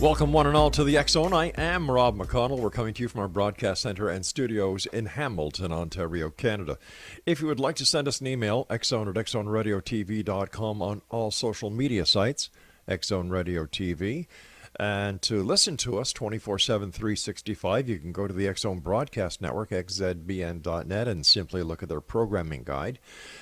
Welcome one and all to the X Zone. I am Rob McConnell. We're coming to you from our broadcast center and studios in Hamilton, Ontario, Canada. If you would like to send us an email, xzone at xzoneradiotv.com on all social media sites, Xzone Radio TV. And to listen to us 24/7, 365, you can go to the X Zone Broadcast Network, xzbn.net, and simply look at their programming guide.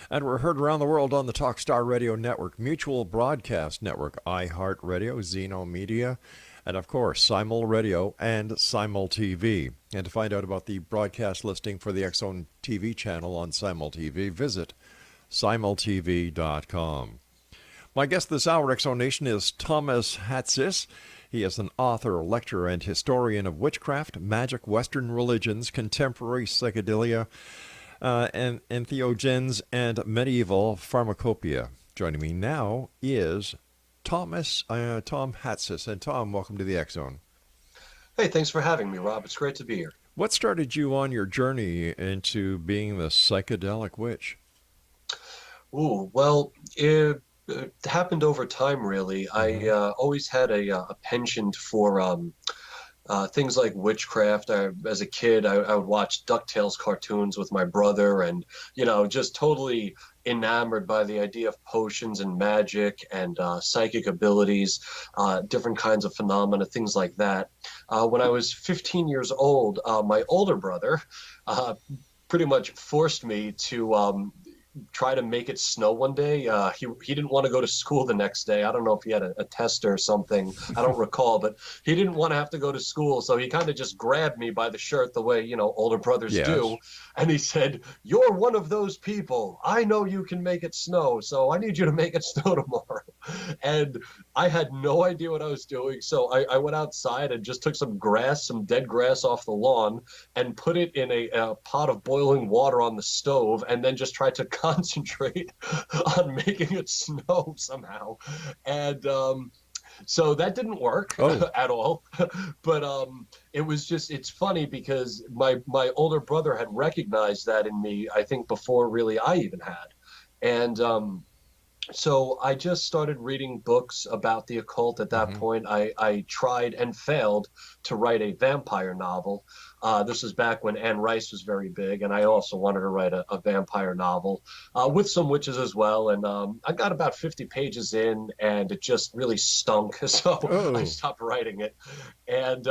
And we're heard around the world on the Talkstar Radio Network, Mutual Broadcast Network, iHeartRadio, Zeno Media, and of course, Simul Radio and Simul TV. And to find out about the broadcast listing for the X Zone TV channel on Simul TV, visit simultv.com. My guest this hour, X Zone Nation, is Tom Hatsis. He is an author, lecturer, and historian of witchcraft, magic, Western religions, contemporary psychedelia, and entheogens, and medieval pharmacopoeia. Joining me now is Tom Hatsis. And Tom, welcome to the X Zone. Hey, thanks for having me, Rob. It's great to be here. What started you on your journey into being the psychedelic witch? Ooh, well, it happened over time, really. I always had a penchant for things like witchcraft. As a kid, I would watch DuckTales cartoons with my brother and, just totally enamored by the idea of potions and magic and psychic abilities, different kinds of phenomena, things like that. When I was 15 years old, my older brother pretty much forced me to try to make it snow one day. He didn't want to go to school the next day. I don't know if he had a test or something. I don't recall, but he didn't want to have to go to school. So he kind of just grabbed me by the shirt the way, older brothers do. And he said, "You're one of those people. I know you can make it snow. So I need you to make it snow tomorrow." And I had no idea what I was doing. So I went outside and just took some dead grass off the lawn and put it in a pot of boiling water on the stove and then just tried to concentrate on making it snow somehow. And so that didn't work at all. But it's funny because my older brother had recognized that in me, I think, before really I even had. And so I just started reading books about the occult at that point. I tried and failed to write a vampire novel. This was back when Anne Rice was very big, and I also wanted to write a vampire novel with some witches as well. And I got about 50 pages in, and it just really stunk, so I stopped writing it. And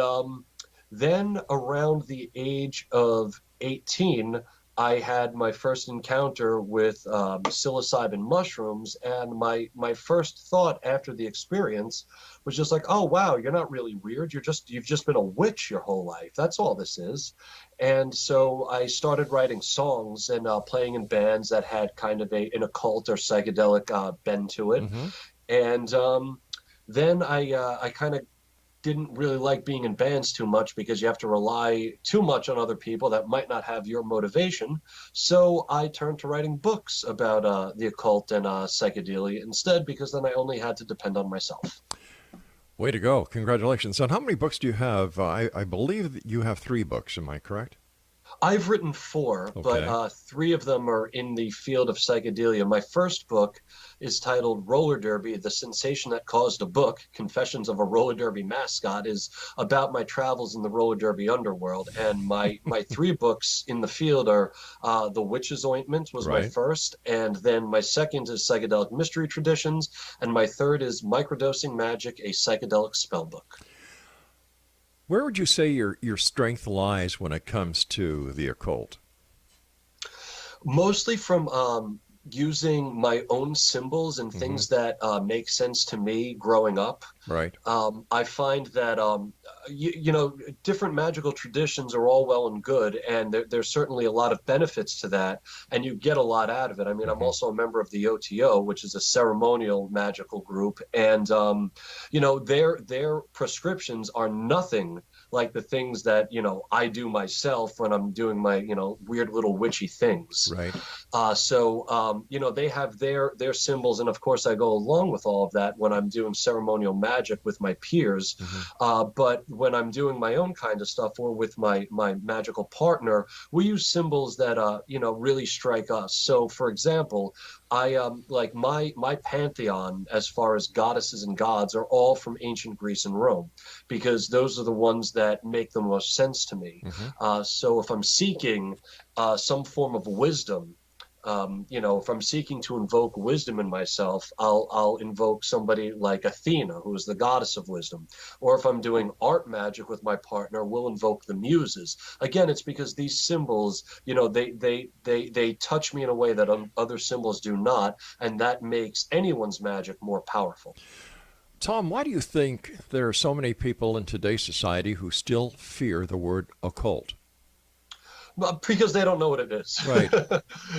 then around the age of 18, I had my first encounter with psilocybin mushrooms, and my first thought after the experience was just like, "Oh wow, you're not really weird. You've just been a witch your whole life. That's all this is." And so I started writing songs and playing in bands that had kind of an occult or psychedelic bend to it. And then I kind of didn't really like being in bands too much because you have to rely too much on other people that might not have your motivation. So I turned to writing books about the occult and psychedelia instead, because then I only had to depend on myself. Way to go. Congratulations. And how many books do you have? I believe that you have 3 books. Am I correct? I've written 4, but 3 of them are in the field of psychedelia. My first book is titled Roller Derby, The Sensation That Caused a Book, Confessions of a Roller Derby Mascot, is about my travels in the roller derby underworld. And my 3 books in the field are The Witch's Ointment was my first, and then my second is Psychedelic Mystery Traditions, and my third is Microdosing Magic, a Psychedelic Spellbook. Where would you say your strength lies when it comes to the occult? Mostly from using my own symbols and things that make sense to me growing up. Right. I find that, different magical traditions are all well and good, and there's certainly a lot of benefits to that, and you get a lot out of it. I mean, I'm also a member of the OTO, which is a ceremonial magical group, and, their prescriptions are nothing like the things that, I do myself when I'm doing my, weird little witchy things. Right. They have their symbols, and of course, I go along with all of that when I'm doing ceremonial magic with my peers. Hmm. But when I'm doing my own kind of stuff or with my magical partner, we use symbols that really strike us. So, for example, I like my pantheon as far as goddesses and gods are all from ancient Greece and Rome, because those are the ones that make the most sense to me. Hmm. So if I'm seeking some form of wisdom, if I'm seeking to invoke wisdom in myself, I'll invoke somebody like Athena, who is the goddess of wisdom. Or if I'm doing art magic with my partner, we'll invoke the muses. Again, it's because these symbols, they touch me in a way that other symbols do not, and that makes anyone's magic more powerful. Tom, why do you think there are so many people in today's society who still fear the word occult? Because they don't know what it is. Right.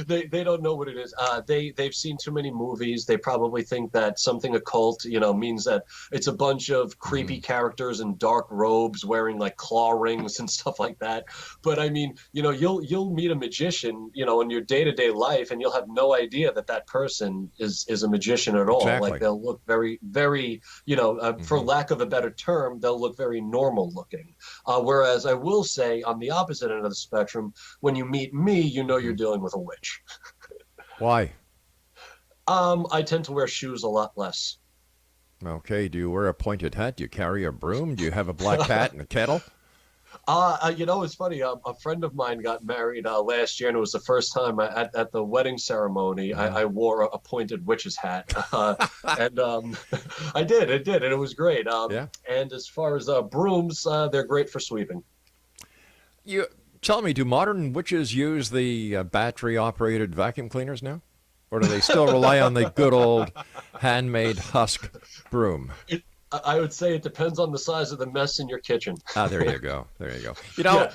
They don't know what it is. They've seen too many movies. They probably think that something occult, means that it's a bunch of creepy characters in dark robes wearing like claw rings and stuff like that. But I mean, you'll meet a magician, in your day-to-day life, and you'll have no idea that that person is a magician at all. Exactly. Like they'll look very, very, for lack of a better term, they'll look very normal looking. Whereas I will say on the opposite end of the spectrum, when you meet me, you're dealing with a witch. Why? I tend to wear shoes a lot less. Okay. Do you wear a pointed hat? Do you carry a broom? Do you have a black cat and a kettle? It's funny. A friend of mine got married last year, and it was the first time at the wedding ceremony I wore a pointed witch's hat, and I did, and it was great. Yeah. And as far as brooms, they're great for sweeping. You tell me, do modern witches use the battery-operated vacuum cleaners now? Or do they still rely on the good old handmade husk broom? I would say it depends on the size of the mess in your kitchen. There you go. There you go. Yeah,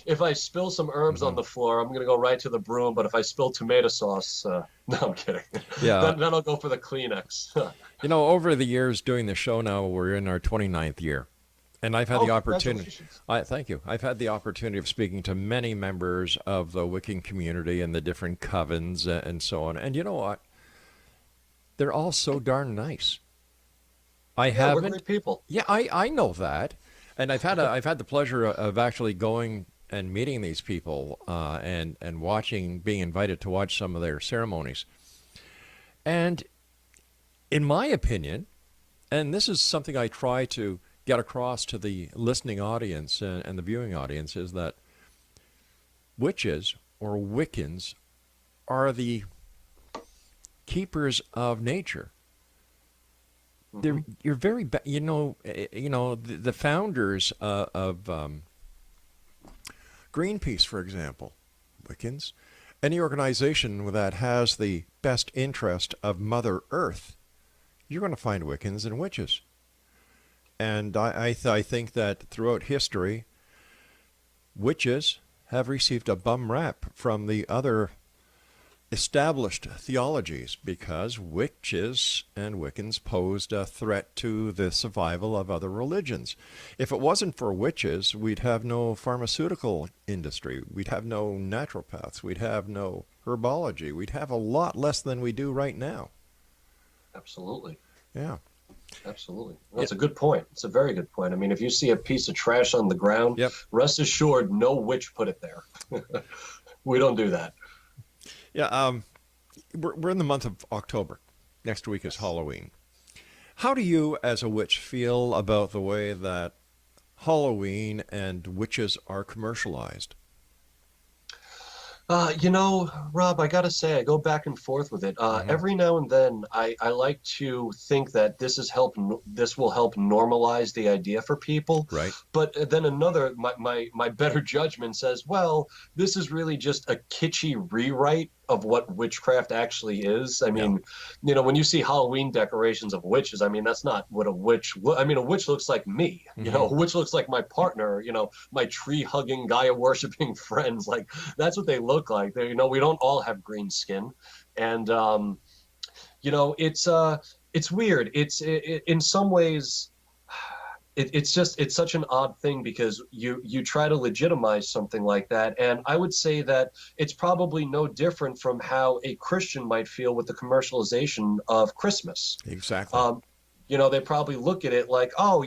if I spill some herbs on the floor, I'm gonna go right to the broom. But if I spill tomato sauce, no, I'm kidding. Yeah. Then I'll go for the Kleenex. Over the years doing the show now, we're in our 29th year. And I've had the opportunity. Thank you. I've had the opportunity of speaking to many members of the Wiccan community and the different covens and so on. And you know what? They're all so darn nice. We're great people. Yeah, I know that, and I've had the pleasure of actually going and meeting these people and being invited to watch some of their ceremonies. And in my opinion, and this is something I try to get across to the listening audience and the viewing audience, is that witches or Wiccans are the keepers of nature. You're very, the founders of Greenpeace, for example, Wiccans, any organization that has the best interest of Mother Earth, you're going to find Wiccans and witches. And I think that throughout history, witches have received a bum rap from the other established theologies because witches and Wiccans posed a threat to the survival of other religions. If it wasn't for witches, we'd have no pharmaceutical industry. We'd have no naturopaths. We'd have no herbology. We'd have a lot less than we do right now. Absolutely. Yeah. Absolutely. That's a good point. It's a very good point. I mean, if you see a piece of trash on the ground, rest assured no witch put it there. We don't do that. Yeah, we're in the month of October. Next week is Halloween. How do you, as a witch, feel about the way that Halloween and witches are commercialized? Rob, I gotta say, I go back and forth with it. Every now and then, I like to think that this will help normalize the idea for people. Right. But then my better judgment says, well, this is really just a kitschy rewrite of what witchcraft actually is. I mean, when you see Halloween decorations of witches, I mean, that's not what a witch. A witch looks like me. A witch looks like my partner. My tree-hugging, Gaia-worshiping friends. Like that's what they look like. We don't all have green skin, and it's weird. In some ways, it's such an odd thing because you try to legitimize something like that, and I would say that it's probably no different from how a Christian might feel with the commercialization of Christmas. Exactly. Um, they probably look at it like, oh,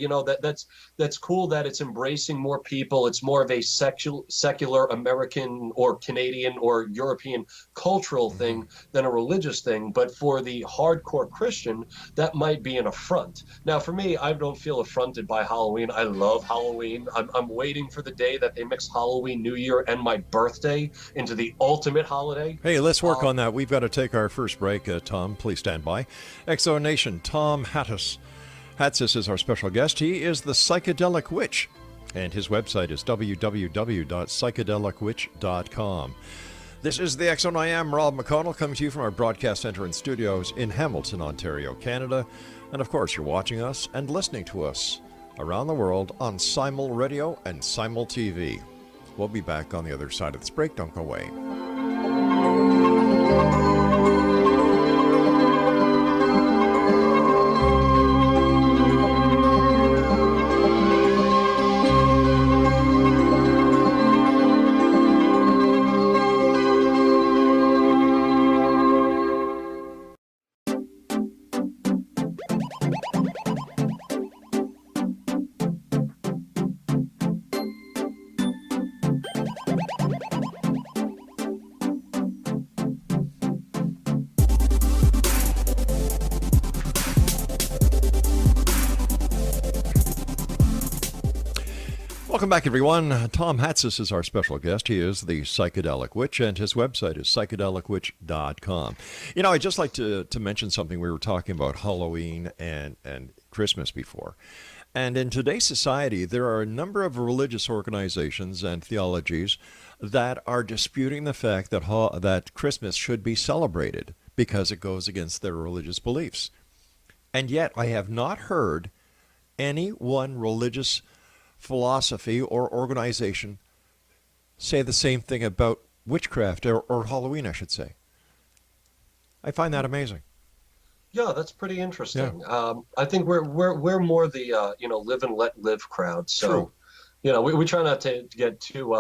that's cool that it's embracing more people. It's more of a secular American or Canadian or European cultural Hmm. thing than a religious thing. But for the hardcore Christian, that might be an affront. Now, for me, I don't feel affronted by Halloween. I love Halloween. I'm waiting for the day that they mix Halloween, New Year, and my birthday into the ultimate holiday. Hey, let's work Um, on that. We've got to take our first break. Tom, please stand by. Exo Nation, Tom Hatsis is our special guest. He is the Psychedelic Witch, and his website is www.psychedelicwitch.com. This is the X Zone. I am Rob McConnell, coming to you from our broadcast center and studios in Hamilton, Ontario, Canada. And of course, you're watching us and listening to us around the world on Simul Radio and Simul TV. We'll be back on the other side of this break. Don't go away. Welcome back, everyone. Tom Hatsis is our special guest. He is the Psychedelic Witch, and his website is psychedelicwitch.com. I'd just like to mention something. We were talking about Halloween and Christmas before. And in today's society, there are a number of religious organizations and theologies that are disputing the fact that Christmas should be celebrated because it goes against their religious beliefs. And yet, I have not heard any one religious philosophy or organization say the same thing about witchcraft or Halloween, I should say. I find that amazing. Yeah, that's pretty Yeah, interesting. I think we're more the live and let live crowd. true. So, we try not to get too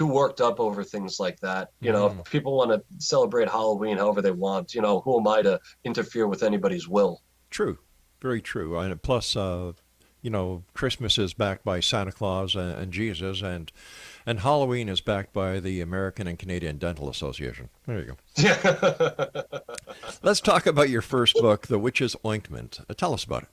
worked up over things like that. Hmm. If people want to celebrate Halloween however they want, who am I to interfere with anybody's will? True. Very true. And plus, Christmas is backed by Santa Claus and Jesus, and Halloween is backed by the American and Canadian Dental Association. There you go. Yeah. Let's talk about your first book, The Witch's Ointment. Tell us about it.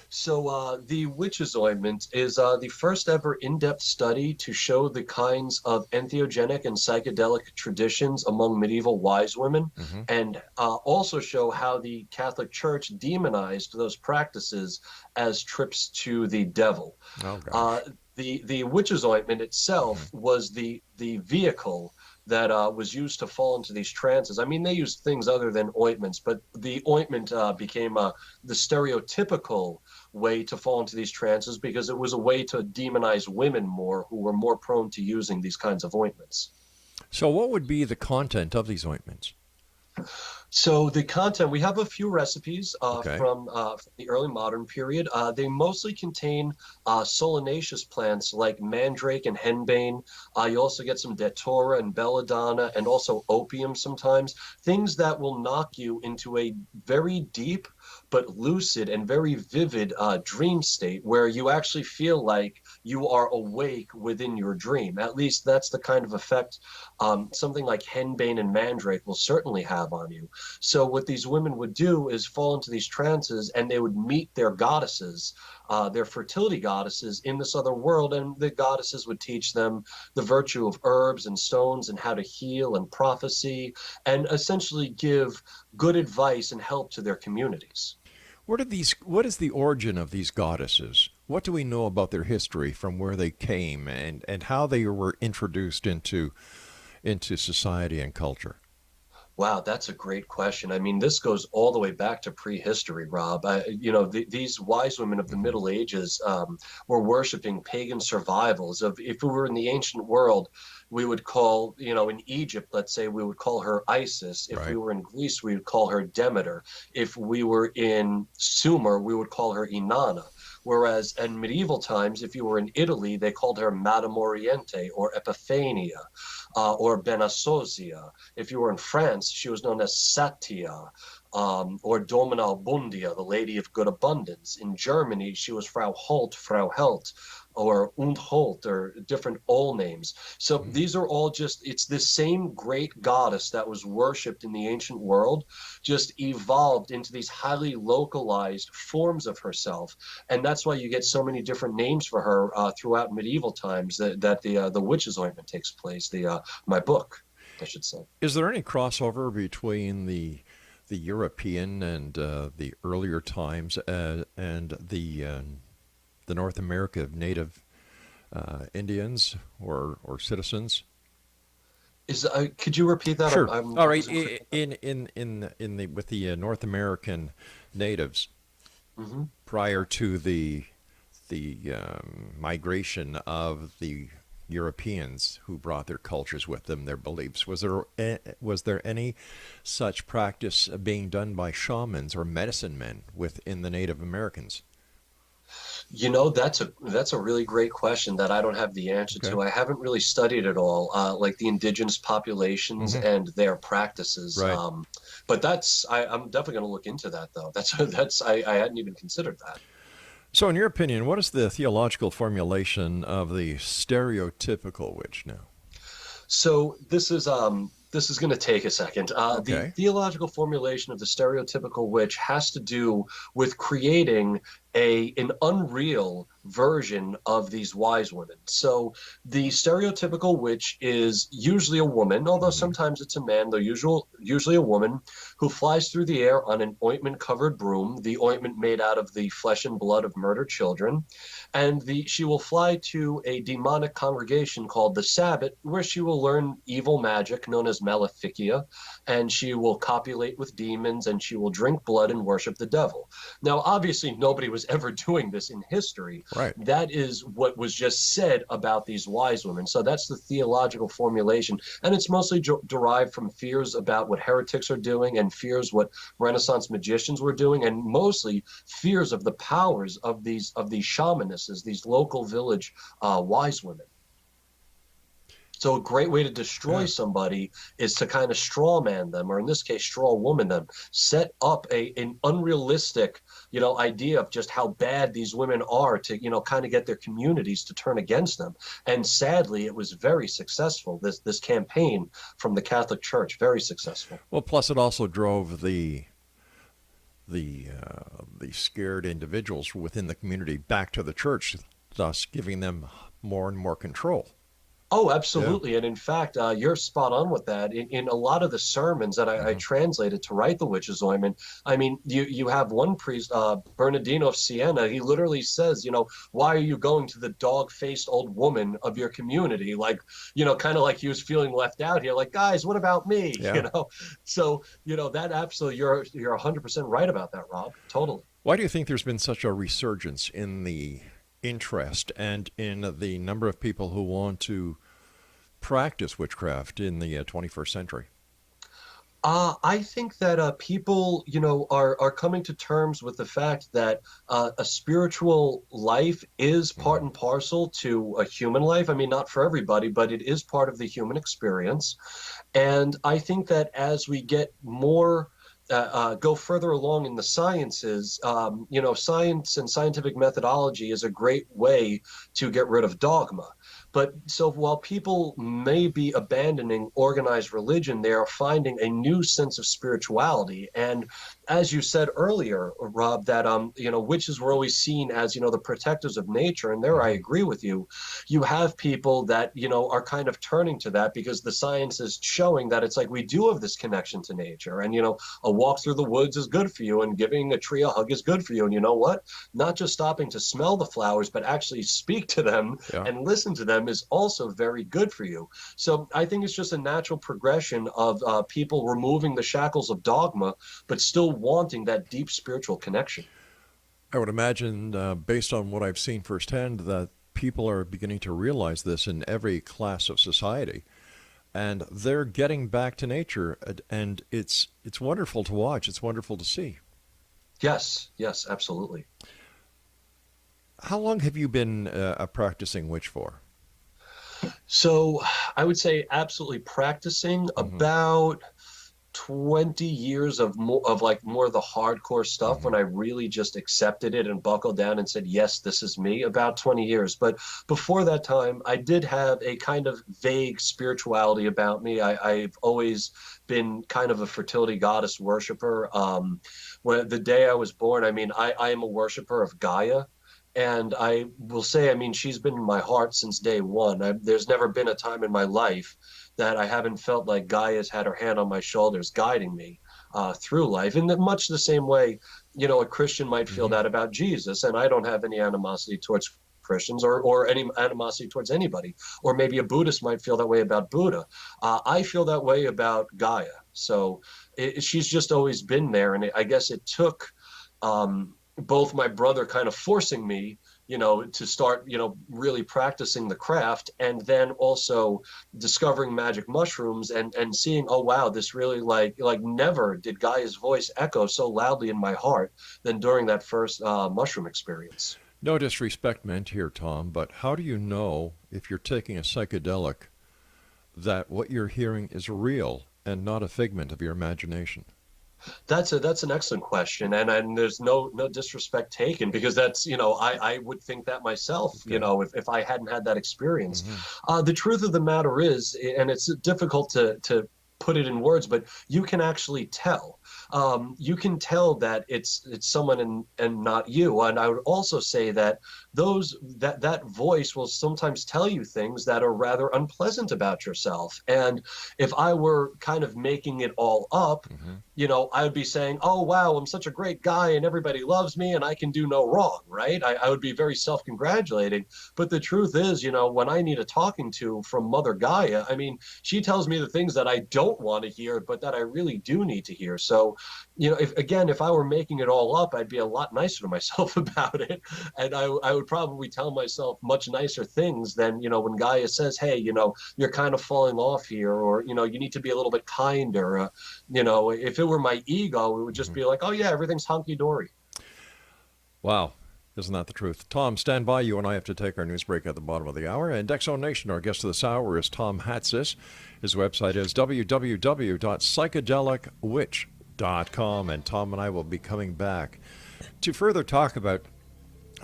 So, The Witch's Ointment is the first ever in-depth study to show the kinds of entheogenic and psychedelic traditions among medieval wise women, Hmm. and also show how the Catholic Church demonized those practices as trips to the devil. Oh, gosh. Uh, the Witch's Ointment itself was the vehicle that was used to fall into these trances. I mean, they used things other than ointments, but the ointment became the stereotypical way to fall into these trances because it was a way to demonize women more who were more prone to using these kinds of ointments. So, what would be the content of these ointments? So the content, we have a few recipes Okay. from the early modern period. They mostly contain solanaceous plants like mandrake and henbane. You also get some datura and belladonna and also opium sometimes, things that will knock you into a very deep but lucid and very vivid dream state where you actually feel like you are awake within your dream. At least that's the kind of effect something like henbane and mandrake will certainly have on you. So what these women would do is fall into these trances and they would meet their goddesses, their fertility goddesses in this other world, and the goddesses would teach them the virtue of herbs and stones and how to heal and prophecy and essentially give good advice and help to their communities. What is the origin of these goddesses? What do we know about their history from where they came and how they were introduced into society and culture? Wow, that's a great question. I mean, this goes all the way back to prehistory, Rob. These wise women of the Hmm. Middle Ages were worshiping pagan survivals. Of if we were in the ancient world, we would call, in Egypt, let's say, we would call her Isis. If we Right. were in Greece, we would call her Demeter. If we were in Sumer, we would call her Inanna. Whereas in medieval times, if you were in Italy, they called her Madame Oriente or Epiphania or Benassosia. If you were in France, she was known as Satia. Or Domina Bundia, the Lady of Good Abundance. In Germany, she was Frau Holt, Frau Helt, or Und Holt, or different all names. So these are all just, it's the same great goddess that was worshipped in the ancient world, just evolved into these highly localized forms of herself. And that's why you get so many different names for her throughout medieval times that the witch's ointment takes place, my book, I should say. Is there any crossover between the European and the earlier times and the North America native Indians or citizens? Could you repeat that? Sure. All right. With the North American natives, prior to the migration of the Europeans who brought their cultures with them, their beliefs, was there any such practice being done by shamans or medicine men within the Native Americans? You know, that's a really great question that I don't have the answer to. I haven't really studied it all, like the indigenous populations and their practices. Right. But I'm definitely going to look into that, though. I hadn't even considered that. So, in your opinion, what is the theological formulation of the stereotypical witch now? So this is going to take a second. The theological formulation of the stereotypical witch has to do with creating an unreal version of these wise women. So the stereotypical witch is usually a woman, although sometimes it's a man, though usually a woman who flies through the air on an ointment-covered broom, the ointment made out of the flesh and blood of murdered children. And she will fly to a demonic congregation called the Sabbat, where she will learn evil magic known as maleficia, and she will copulate with demons, and she will drink blood and worship the devil. Now, obviously, nobody was ever doing this in history. Right. That is what was just said about these wise women. So that's the theological formulation, and it's mostly derived from fears about what heretics are doing and fears what Renaissance magicians were doing, and mostly fears of the powers of these shamanesses, these local village wise women. So a great way to destroy somebody is to kind of straw man them, or in this case, straw woman them, set up an unrealistic, idea of just how bad these women are to, kind of get their communities to turn against them. And sadly, it was very successful, this campaign from the Catholic Church, very successful. Well, plus it also drove the scared individuals within the community back to the church, thus giving them more and more control. Oh, absolutely. Yeah. And in fact, you're spot on with that. In a lot of the sermons that I translated to write the witch's ointment, I mean, you have one priest, Bernardino of Siena, he literally says, why are you going to the dog-faced old woman of your community? Like, kind of like he was feeling left out here. Like, guys, what about me? Yeah. So, that absolutely, you're 100% right about that, Rob. Totally. Why do you think there's been such a resurgence in the interest and in the number of people who want to practice witchcraft in the 21st century? I think that people, are coming to terms with the fact that a spiritual life is part and parcel to a human life. I mean, not for everybody, but it is part of the human experience. And I think that as we get more go further along in the sciences, science and scientific methodology is a great way to get rid of dogma. But so while people may be abandoning organized religion, they are finding a new sense of spirituality. And as you said earlier, Rob, that, witches were always seen as, the protectors of nature. And there I agree with you. You have people that, are kind of turning to that because the science is showing that it's like we do have this connection to nature. And, a walk through the woods is good for you, and giving a tree a hug is good for you. And you know what? Not just stopping to smell the flowers, but actually speak to them and listen to them is also very good for you. So I think it's just a natural progression of people removing the shackles of dogma, but still wanting that deep spiritual connection. I would imagine, based on what I've seen firsthand, that people are beginning to realize this in every class of society. And they're getting back to nature, and it's wonderful to watch. It's wonderful to see. Yes, absolutely. How long have you been a practicing witch for? So I would say absolutely practicing Mm-hmm. about 20 years of more of the hardcore stuff Mm-hmm. when I really just accepted it and buckled down and said, yes, this is me, about 20 years. But before that time, I did have a kind of vague spirituality about me. I've always been kind of a fertility goddess worshiper. When the day I was born, I mean, I am a worshiper of Gaia. And I will say, I mean, she's been in my heart since day one. There's never been a time in my life that I haven't felt like Gaia's had her hand on my shoulders, guiding me through life. In much the same way, you know, a Christian might feel Mm-hmm. that about Jesus, and I don't have any animosity towards Christians or any animosity towards anybody. Or maybe a Buddhist might feel that way about Buddha. I feel that way about Gaia. So she's just always been there, and I guess it took both my brother kind of forcing me, you know, to start, you know, really practicing the craft, and then also discovering magic mushrooms and seeing, oh wow, this really like never did Gaia's voice echo so loudly in my heart than during that first mushroom experience. No disrespect meant here, Tom, but how do you know if you're taking a psychedelic that what you're hearing is real and not a figment of your imagination? That's an excellent question, and there's no disrespect taken, because that's, you know, I would think that myself, you Okay. know, if I hadn't had that experience. Mm-hmm. The truth of the matter is, and it's difficult to put it in words, but you can actually tell. You can tell that it's someone and not you. And I would also say that that voice will sometimes tell you things that are rather unpleasant about yourself. And if I were kind of making it all up, Mm-hmm. you know, I would be saying, oh, wow, I'm such a great guy and everybody loves me and I can do no wrong, right? I would be very self congratulating. But the truth is, you know, when I need a talking to from Mother Gaia, I mean, she tells me the things that I don't want to hear, but that I really do need to hear. So, you know, if I were making it all up, I'd be a lot nicer to myself about it. And I would probably tell myself much nicer things than, you know, when Gaia says, hey, you know, you're kind of falling off here, or, you know, you need to be a little bit kinder. You know, if it were my ego, it would just Mm-hmm. be like, oh yeah, everything's hunky dory. Wow. Isn't that the truth? Tom, stand by. You and I have to take our news break at the bottom of the hour. And Exo Nation, our guest of this hour is Tom Hatsis. His website is www.psychedelicwitch.com. And Tom and I will be coming back to further talk about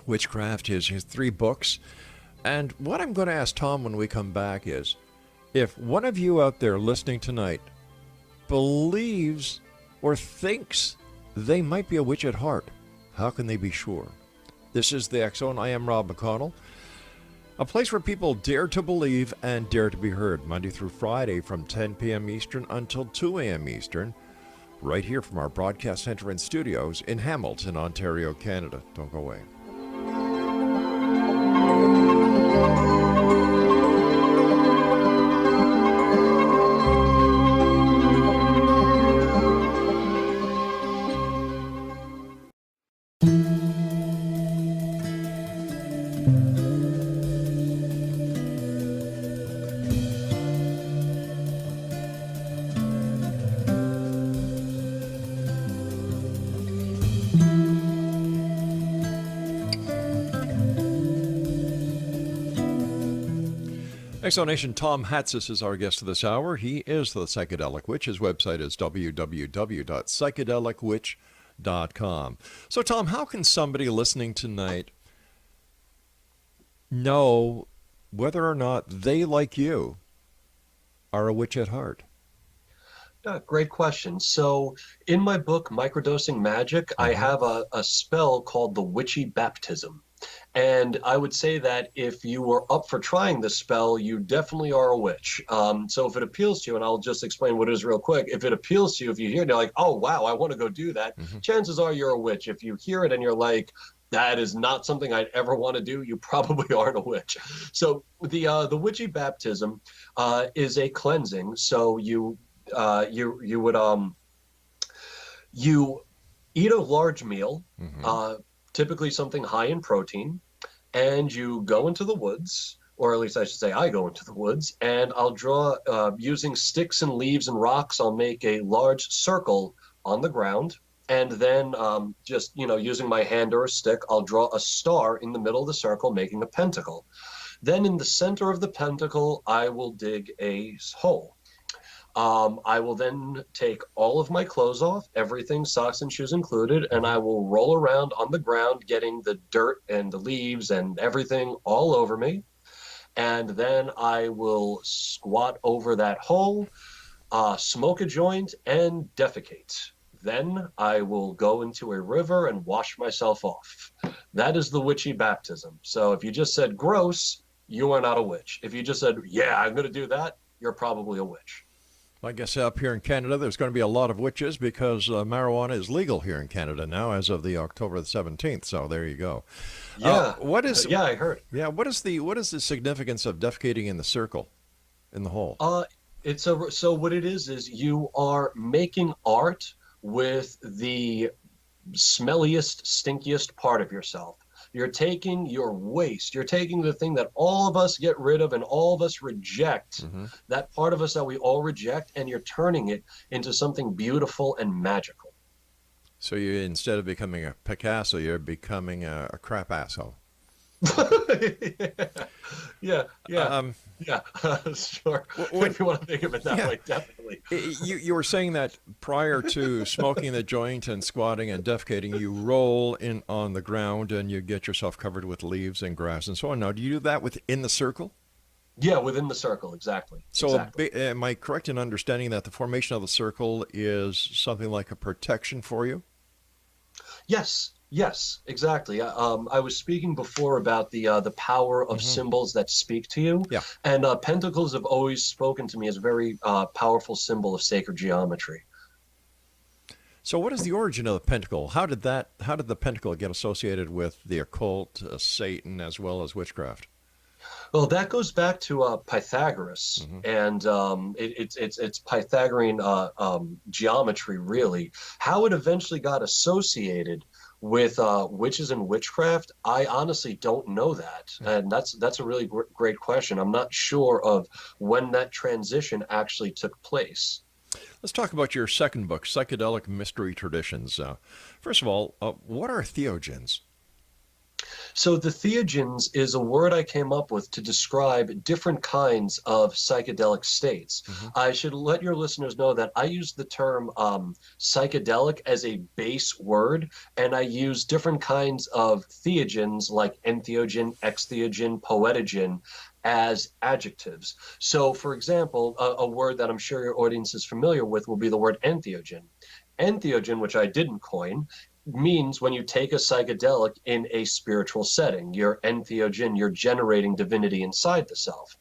witchcraft, his three books. And what I'm going to ask Tom when we come back is, if one of you out there listening tonight believes or thinks they might be a witch at heart, how can they be sure? This is the X Zone. I am Rob McConnell, a place where people dare to believe and dare to be heard, Monday through Friday from 10 p.m. Eastern until 2 a.m. Eastern, right here from our broadcast center and studios in Hamilton, Ontario, Canada. Don't go away. Exonation Tom Hatsis is our guest of this hour. He is the Psychedelic Witch. His website is www.psychedelicwitch.com. So, Tom, how can somebody listening tonight know whether or not they, like you, are a witch at heart? Yeah, great question. So, in my book, Microdosing Magic, I Mm-hmm. have a spell called the Witchy Baptism. And I would say that if you were up for trying this spell, you definitely are a witch. So if it appeals to you, and I'll just explain what it is real quick. If it appeals to you, if you hear it, you're like, oh, wow, I want to go do that. Mm-hmm. Chances are you're a witch. If you hear it and you're like, that is not something I'd ever want to do, you probably aren't a witch. So the witchy baptism is a cleansing. So you would you eat a large meal, Mm-hmm. typically something high in protein, and you go into the woods, or at least I should say I go into the woods, and I'll draw, using sticks and leaves and rocks, I'll make a large circle on the ground, and then just, using my hand or a stick, I'll draw a star in the middle of the circle, making a pentacle. Then in the center of the pentacle, I will dig a hole. I will then take all of my clothes off, everything, socks and shoes included, and I will roll around on the ground, getting the dirt and the leaves and everything all over me. And then I will squat over that hole, smoke a joint, and defecate. Then I will go into a river and wash myself off. That is the witchy baptism. So if you just said gross, you are not a witch. If you just said, yeah, I'm going to do that, you're probably a witch. I guess up here in Canada, there's going to be a lot of witches because marijuana is legal here in Canada now as of the October the 17th. So there you go. Yeah. Yeah, I heard. Yeah. What is the significance of defecating in the circle, in the hole? So what it is you are making art with the smelliest, stinkiest part of yourself. You're taking your waste. You're taking the thing that all of us get rid of and all of us reject, that part of us that we all reject, and you're turning it into something beautiful and magical. So you, instead of becoming a Picasso, you're becoming a crap asshole. Yeah. Sure. If you want to think of it that way, definitely. You were saying that prior to smoking the joint and squatting and defecating, you roll in on the ground and you get yourself covered with leaves and grass and so on. Now, do you do that within the circle? Yeah, within the circle, exactly. So exactly. Am I correct in understanding that the formation of the circle is something like a protection for you? Yes, exactly. I was speaking before about the power of symbols that speak to you. Yeah. And pentacles have always spoken to me as a very powerful symbol of sacred geometry. So what is the origin of the pentacle? How did the pentacle get associated with the occult, Satan, as well as witchcraft? Well, that goes back to Pythagoras, and it's Pythagorean geometry, really. How it eventually got associated with witches and witchcraft, I honestly don't know that, and that's a really great question. I'm not sure of when that transition actually took place. Let's talk about your second book, Psychedelic Mystery Traditions. First of all, what are entheogens? So the entheogens is a word I came up with to describe different kinds of psychedelic states. I should let your listeners know that I use the term psychedelic as a base word, and I use different kinds of entheogens like entheogen, extheogen, poetogen as adjectives. So, for example, a word that I'm sure your audience is familiar with will be the word entheogen. Entheogen, which I didn't coin, means when you take a psychedelic in a spiritual setting. You're entheogen, you're generating divinity inside the self.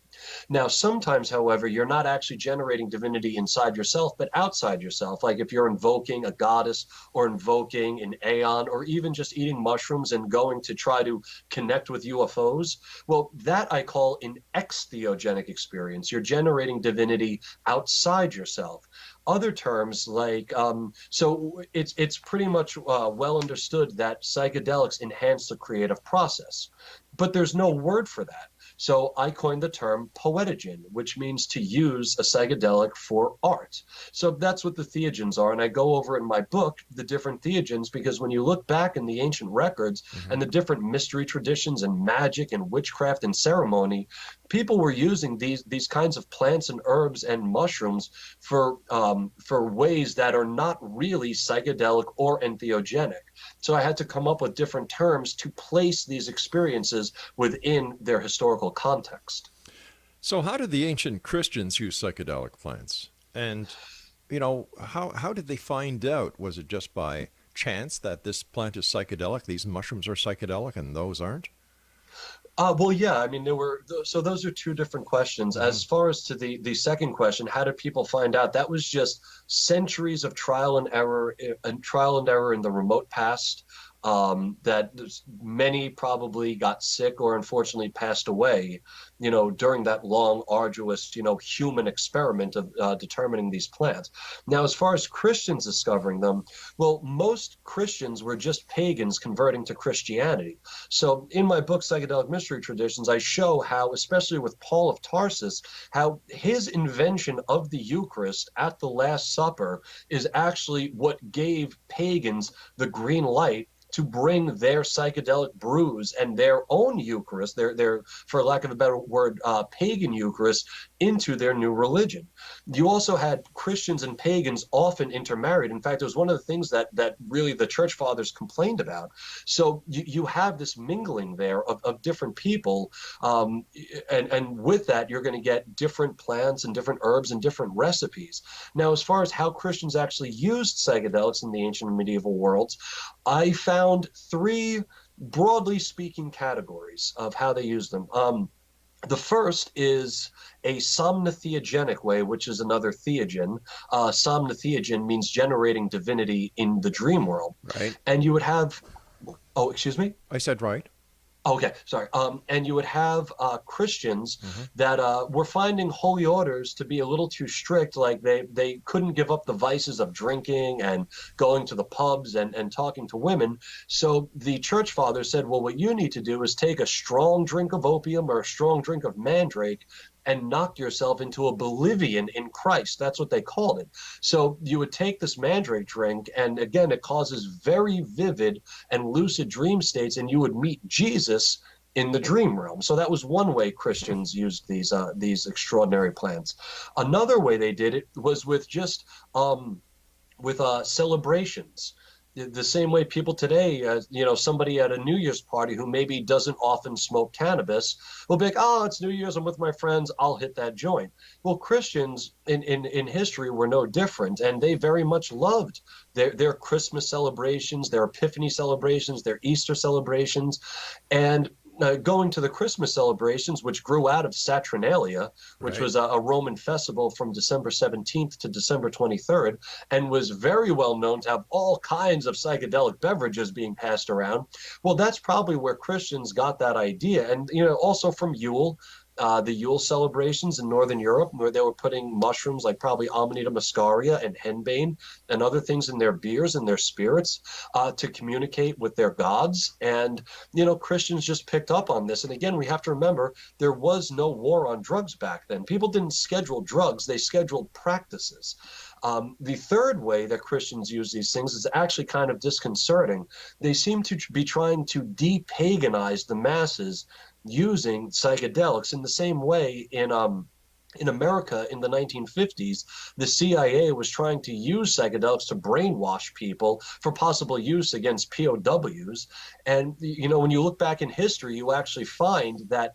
Now, sometimes, however, you're not actually generating divinity inside yourself, but outside yourself. Like if you're invoking a goddess or invoking an aeon or even just eating mushrooms and going to try to connect with UFOs. Well, that I call an extheogenic experience. You're generating divinity outside yourself. Other terms like, so it's pretty much well understood that psychedelics enhance the creative process, but there's no word for that. So I coined the term poetogen, which means to use a psychedelic for art. So that's what the entheogens are. And I go over in my book the different entheogens, because when you look back in the ancient records and the different mystery traditions and magic and witchcraft and ceremony, people were using these kinds of plants and herbs and mushrooms for ways that are not really psychedelic or entheogenic. So I had to come up with different terms to place these experiences within their historical context. So how did the ancient Christians use psychedelic plants? And, how did they find out? Was it just by chance that this plant is psychedelic, these mushrooms are psychedelic, and those aren't? Well, yeah, I mean, so those are two different questions. As far as to the second question, how did people find out? That was just centuries of trial and error in the remote past. that many probably got sick or unfortunately passed away, during that long, arduous, human experiment of determining these plants. Now, as far as Christians discovering them, well, most Christians were just pagans converting to Christianity. So in my book, Psychedelic Mystery Traditions, I show how, especially with Paul of Tarsus, how his invention of the Eucharist at the Last Supper is actually what gave pagans the green light to bring their psychedelic brews and their own Eucharist, their for lack of a better word, pagan Eucharist, into their new religion. You also had Christians and pagans often intermarried. In fact, it was one of the things that really the church fathers complained about. So you have this mingling there of different people, and with that, you're going to get different plants and different herbs and different recipes. Now, as far as how Christians actually used psychedelics in the ancient and medieval worlds, I found three, broadly speaking, categories of how they use them. The first is a somnotheogenic way, which is another theogen. Somnotheogen means generating divinity in the dream world. Right. And you would have, oh, excuse me? I said right. Okay, sorry. And you would have Christians that were finding holy orders to be a little too strict, like they couldn't give up the vices of drinking and going to the pubs and talking to women. So the church fathers said, well, what you need to do is take a strong drink of opium or a strong drink of mandrake and knock yourself into oblivion in Christ. That's what they called it. So you would take this mandrake drink, and again, it causes very vivid and lucid dream states, and you would meet Jesus in the dream realm. So that was one way Christians used these extraordinary plants. Another way they did it was with just celebrations. The same way people today, somebody at a New Year's party who maybe doesn't often smoke cannabis will be like, oh, it's New Year's, I'm with my friends, I'll hit that joint. Well, Christians in history were no different, and they very much loved their Christmas celebrations, their Epiphany celebrations, their Easter celebrations, and going to the Christmas celebrations, which grew out of Saturnalia, which was a Roman festival from December 17th to December 23rd, and was very well known to have all kinds of psychedelic beverages being passed around. Well, that's probably where Christians got that idea. And, also from Yule. The Yule celebrations in Northern Europe, where they were putting mushrooms like probably Amanita muscaria and henbane and other things in their beers and their spirits to communicate with their gods. And, Christians just picked up on this. And again, we have to remember there was no war on drugs back then. People didn't schedule drugs, they scheduled practices. The third way that Christians use these things is actually kind of disconcerting. They seem to be trying to de-paganize the masses using psychedelics in the same way in America in the 1950s, the CIA was trying to use psychedelics to brainwash people for possible use against POWs. And, when you look back in history, you actually find that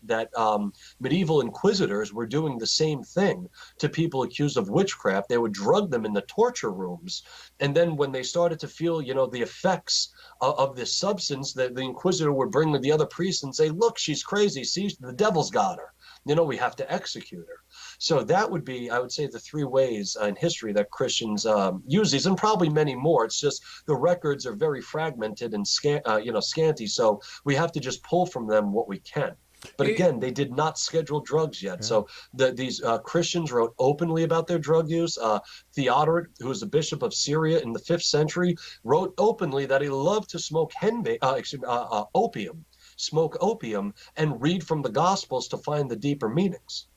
medieval inquisitors were doing the same thing to people accused of witchcraft. They would drug them in the torture rooms. And then when they started to feel, the effects of this substance, the inquisitor would bring the other priests and say, look, she's crazy. See, the devil's got her. We have to execute her. So that would be, I would say, the three ways in history that Christians use these, and probably many more. It's just the records are very fragmented and scanty, so we have to just pull from them what we can. But again, they did not schedule drugs yet. Yeah. So these Christians wrote openly about their drug use. Theodoric, who was the bishop of Syria in the 5th century, wrote openly that he loved to smoke opium. Smoke opium and read from the Gospels to find the deeper meanings.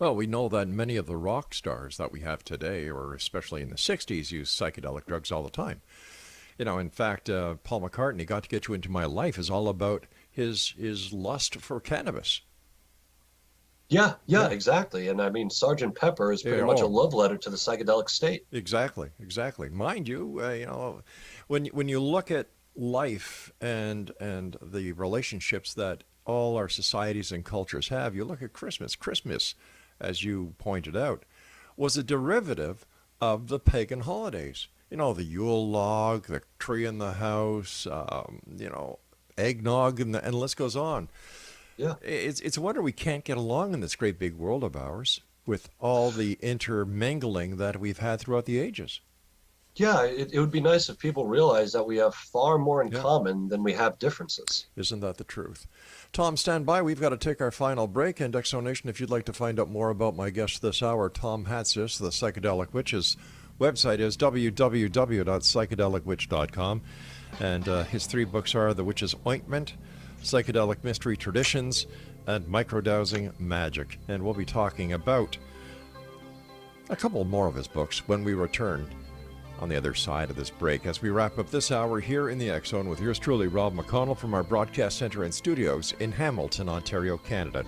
Well, we know that many of the rock stars that we have today, or especially in the 60s, use psychedelic drugs all the time. In fact, Paul McCartney, Got to Get You Into My Life, is all about his lust for cannabis. Yeah, exactly. And I mean, Sgt. Pepper is pretty much a love letter to the psychedelic state. Exactly. Mind you, when you look at life and the relationships that all our societies and cultures have, you look at Christmas. Christmas, as you pointed out, was a derivative of the pagan holidays. The Yule log, the tree in the house, eggnog, and the list goes on. Yeah, it's a wonder we can't get along in this great big world of ours with all the intermingling that we've had throughout the ages. Yeah, it would be nice if people realize that we have far more in Yeah. common than we have differences. Isn't that the truth? Tom, stand by. We've got to take our final break. And Exonation, if you'd like to find out more about my guest this hour, Tom Hatsis, the Psychedelic Witch's website is www.psychedelicwitch.com. And his three books are The Witch's Ointment, Psychedelic Mystery Traditions, and Microdowsing Magic. And we'll be talking about a couple more of his books when we return on the other side of this break as we wrap up this hour here in the X Zone with yours truly, Rob McConnell, from our broadcast center and studios in Hamilton, Ontario, Canada.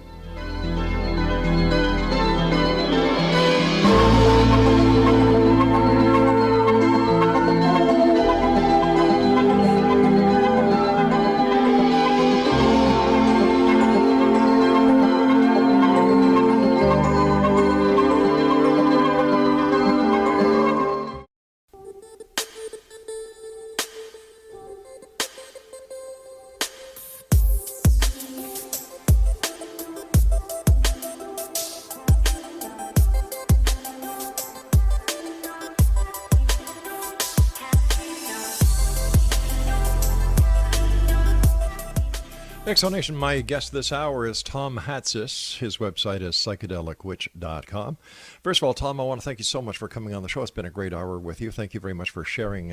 Exonation, my guest this hour is Tom Hatsis. His website is psychedelicwitch.com. First of all, Tom, I want to thank you so much for coming on the show. It's been a great hour with you. Thank you very much for sharing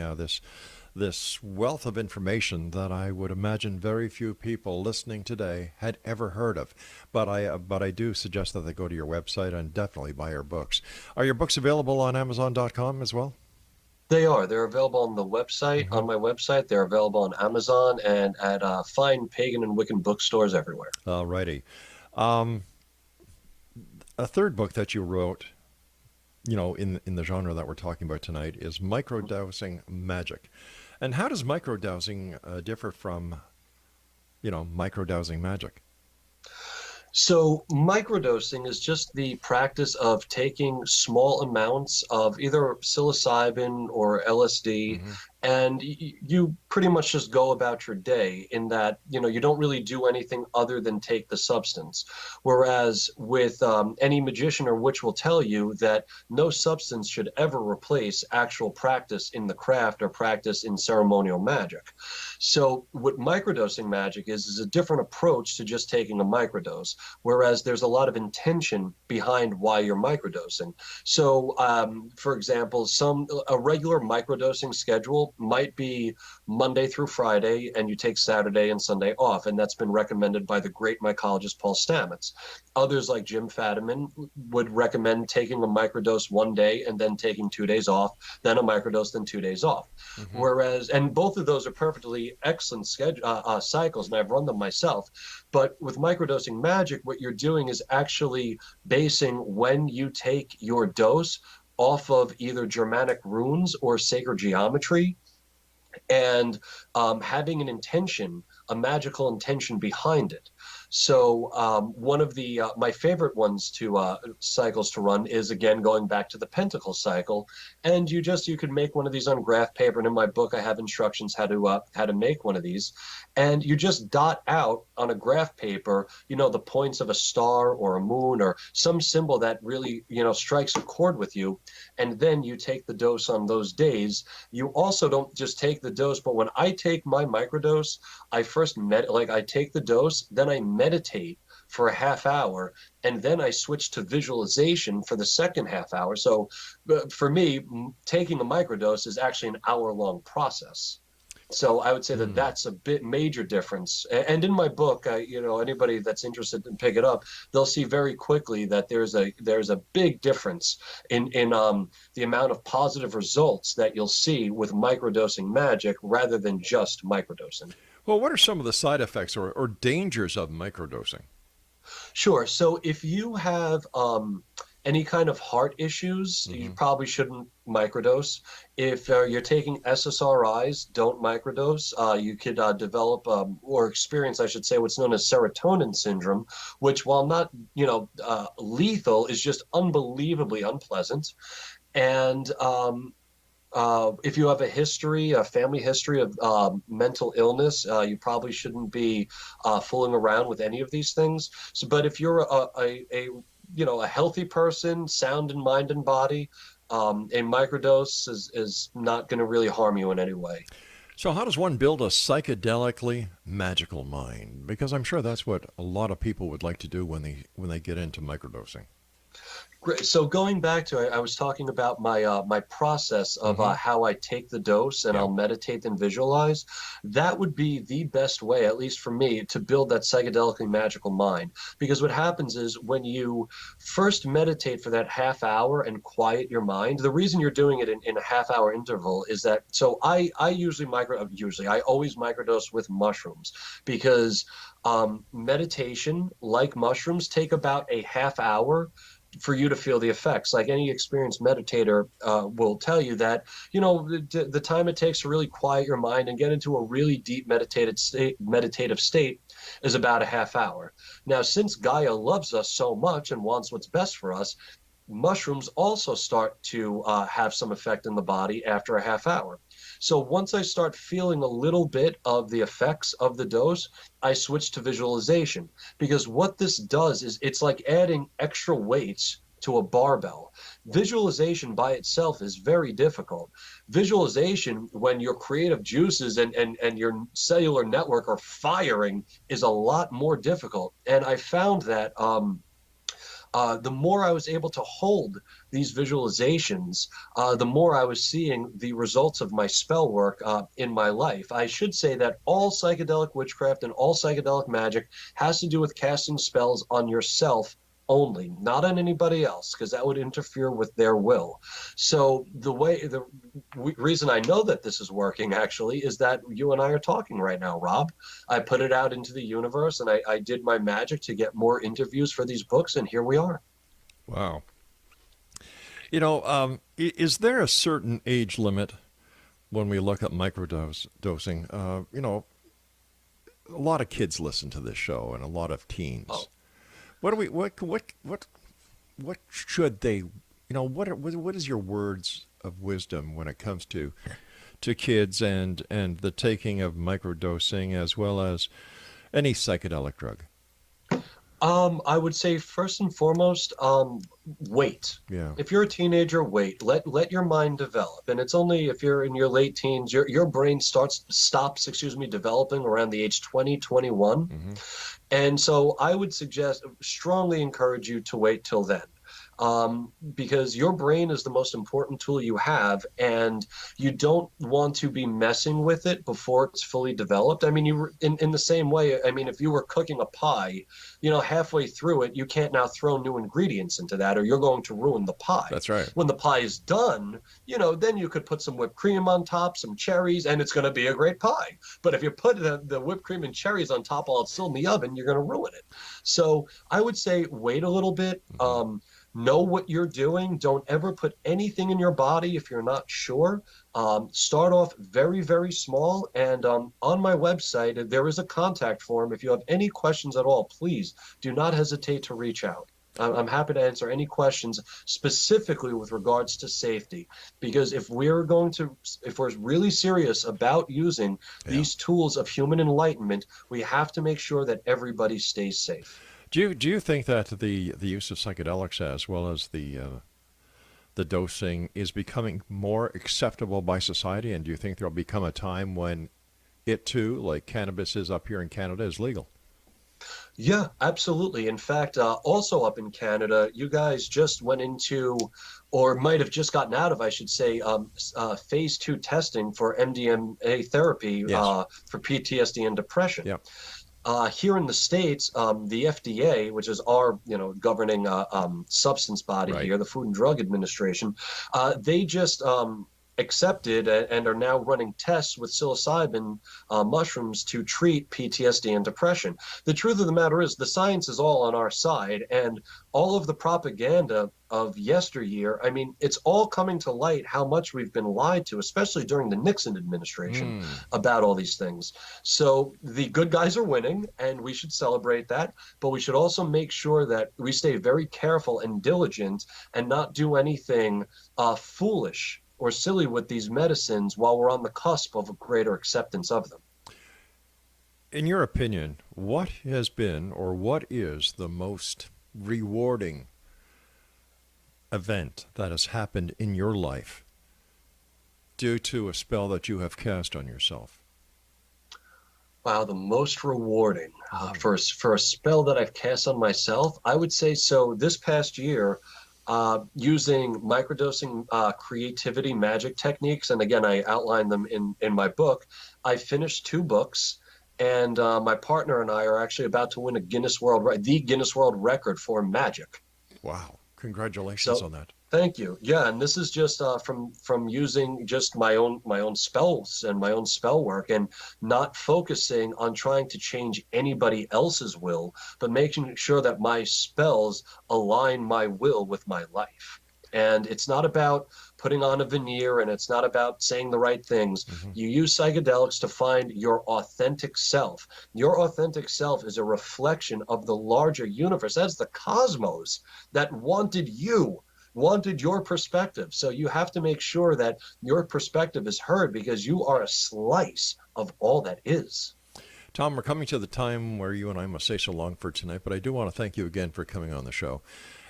this wealth of information that I would imagine very few people listening today had ever heard of. But I do suggest that they go to your website and definitely buy your books. Are your books available on Amazon.com as well? They are. They're available on the website, on my website. They're available on Amazon and at fine pagan and Wiccan bookstores everywhere. All righty. A third book that you wrote, in the genre that we're talking about tonight, is Microdowsing Magic. And how does microdowsing differ from, microdowsing magic? So microdosing is just the practice of taking small amounts of either psilocybin or LSD, and you pretty much just go about your day in that, you don't really do anything other than take the substance. Whereas with any magician or witch will tell you that no substance should ever replace actual practice in the craft or practice in ceremonial magic. So what microdosing magic is a different approach to just taking a microdose, whereas there's a lot of intention behind why you're microdosing. So, for example, a regular microdosing schedule might be Monday through Friday, and you take Saturday and Sunday off, and that's been recommended by the great mycologist Paul Stamets. Others, like Jim Fadiman, would recommend taking a microdose one day and then taking 2 days off, then a microdose, then 2 days off. Whereas, and both of those are perfectly excellent cycles, and I've run them myself. But with microdosing magic, what you're doing is actually basing when you take your dose off of either Germanic runes or sacred geometry, and having an intention, a magical intention behind it. So one of the my favorite ones to cycles to run is, again, going back to the pentacle cycle, and you could make one of these on graph paper, and in my book I have instructions how to make one of these, and you just dot out on a graph paper, the points of a star or a moon or some symbol that really strikes a chord with you, and then you take the dose on those days. You also don't just take the dose, but when I take my microdose, I first I take the dose, then I meditate for a half hour, and then I switch to visualization for the second half hour. So for me, taking a microdose is actually an hour-long process. So I would say that that's a major difference. And in my book, anybody that's interested in pick it up, they'll see very quickly that there's a big difference in the amount of positive results that you'll see with microdosing magic rather than just microdosing. Well, what are some of the side effects or dangers of microdosing? Sure. So if you have any kind of heart issues, you probably shouldn't microdose. If you're taking SSRIs, don't microdose. You could develop or experience, I should say, what's known as serotonin syndrome, which, while not lethal, is just unbelievably unpleasant. And if you have a family history of mental illness, you probably shouldn't be fooling around with any of these things. So, but if you're a healthy person, sound in mind and body, A microdose is not going to really harm you in any way. So how does one build a psychedelically magical mind? Because I'm sure that's what a lot of people would like to do when they get into microdosing. Great. So going back to, I was talking about my process of Mm-hmm. how I take the dose and Yeah. I'll meditate and visualize. That would be the best way, at least for me, to build that psychedelically magical mind. Because what happens is when you first meditate for that half hour and quiet your mind, the reason you're doing it in a half hour interval is that, so I usually I always microdose with mushrooms because meditation, like mushrooms, take about a half hour for you to feel the effects. Like any experienced meditator will tell you that, the time it takes to really quiet your mind and get into a really deep meditative state is about a half hour. Now, since Gaia loves us so much and wants what's best for us, mushrooms also start to have some effect in the body after a half hour. So once I start feeling a little bit of the effects of the dose, I switch to visualization because what this does is it's like adding extra weights to a barbell. Visualization by itself is very difficult. Visualization, when your creative juices and your cellular network are firing, is a lot more difficult. And I found that the more I was able to hold these visualizations, the more I was seeing the results of my spell work in my life. I should say that all psychedelic witchcraft and all psychedelic magic has to do with casting spells on yourself only, not on anybody else, because that would interfere with their will. So the reason I know that this is working actually is that you and I are talking right now, Rob. I put it out into the universe and I did my magic to get more interviews for these books, and here we are. Wow. Is there a certain age limit when we look at microdosing? A lot of kids listen to this show and a lot of teens. Oh. What should they, what is your words of wisdom when it comes to kids and the taking of microdosing as well as any psychedelic drug? I would say first and foremost, wait. Yeah. If you're a teenager, wait. Let your mind develop. And it's only if you're in your late teens, your brain stops, developing around the age 20, 21. Mm-hmm. And so I would strongly encourage you to wait till then. Because your brain is the most important tool you have, and you don't want to be messing with it before it's fully developed. I mean, in the same way, I mean, if you were cooking a pie, halfway through it, you can't now throw new ingredients into that, or you're going to ruin the pie. That's right. When the pie is done, then you could put some whipped cream on top, some cherries, and it's going to be a great pie. But if you put the whipped cream and cherries on top while it's still in the oven, you're going to ruin it. So I would say wait a little bit. Mm-hmm. Know what you're doing. Don't ever put anything in your body if you're not sure. Start off very, very small. And on my website, there is a contact form. If you have any questions at all, please do not hesitate to reach out. I'm happy to answer any questions specifically with regards to safety, because if we're really serious about using these tools of human enlightenment, we have to make sure that everybody stays safe. Do you think that the use of psychedelics as well as the dosing is becoming more acceptable by society, and do you think there'll become a time when it too, like cannabis is up here in Canada, is legal? Yeah, absolutely. In fact, also up in Canada, you guys just went into, or might have just gotten out of, I should say, phase 2 testing for MDMA therapy. Yes. For PTSD and depression. Yeah. Here in the States, the FDA, which is our governing substance body Right. here, the Food and Drug Administration, they just accepted and are now running tests with psilocybin mushrooms to treat PTSD and depression. The truth of the matter is the science is all on our side, and all of the propaganda of yesteryear, I mean, it's all coming to light how much we've been lied to, especially during the Nixon administration, about all these things. So the good guys are winning, and we should celebrate that, but we should also make sure that we stay very careful and diligent and not do anything foolish or silly with these medicines while we're on the cusp of a greater acceptance of them. In your opinion, what has been or what is the most rewarding event that has happened in your life due to a spell that you have cast on yourself? Wow, the most rewarding for a spell that I've cast on myself, I would say so. This past year, using microdosing creativity magic techniques, and again, I outline them in my book. I finished 2 books, and my partner and I are actually about to win the Guinness World Record for magic. Wow. Congratulations So on that. thank you. Yeah, and this is just from using just my own spells and my own spell work, and not focusing on trying to change anybody else's will, but making sure that my spells align my will with my life. And it's not about putting on a veneer, and it's not about saying the right things. Mm-hmm. You use psychedelics to find your authentic self. Your authentic self is a reflection of the larger universe. That's the cosmos that wanted your perspective. So you have to make sure that your perspective is heard, because you are a slice of all that is. Tom, we're coming to the time where you and I must say so long for tonight, but I do want to thank you again for coming on the show.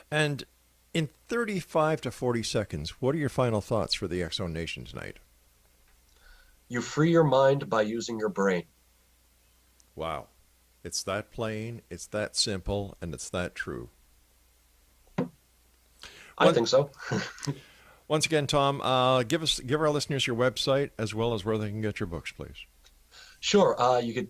And in 35 to 40 seconds, what are your final thoughts for the X Zone Nation tonight? You free your mind by using your brain. Wow. It's that plain, it's that simple, and it's that true. I think so. Once again, Tom, give our listeners your website as well as where they can get your books, please. Sure. You could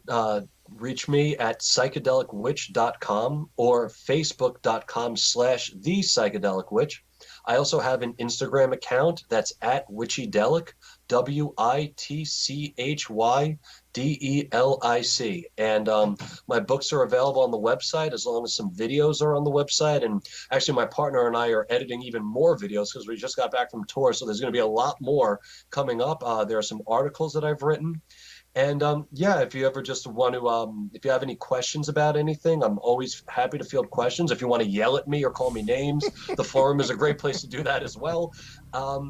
reach me at psychedelicwitch.com or facebook.com/the psychedelic witch. I also have an Instagram account that's at witchydelic, WITCHYDELIC. And my books are available on the website, as long as some videos are on the website. And actually, my partner and I are editing even more videos, because we just got back from tour. So there's going to be a lot more coming up. There are some articles that I've written. And yeah, if you ever just want to, if you have any questions about anything, I'm always happy to field questions. If you want to yell at me or call me names, the forum is a great place to do that as well.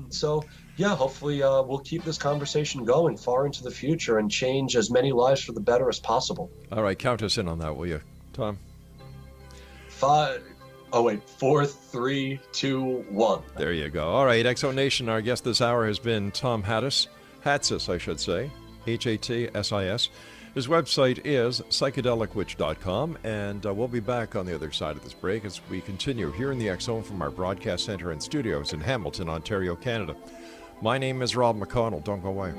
So yeah, hopefully we'll keep this conversation going far into the future and change as many lives for the better as possible. All right, count us in on that, will you, Tom? 5. Oh wait, 4, 3, 2, 1. There you go. All right, X Zone Nation, our guest this hour has been Tom Hatsis, I should say. Hatsis. His website is psychedelicwitch.com, and we'll be back on the other side of this break as we continue here in the X Zone from our broadcast center and studios in Hamilton, Ontario, Canada. My name is Rob McConnell. Don't go away.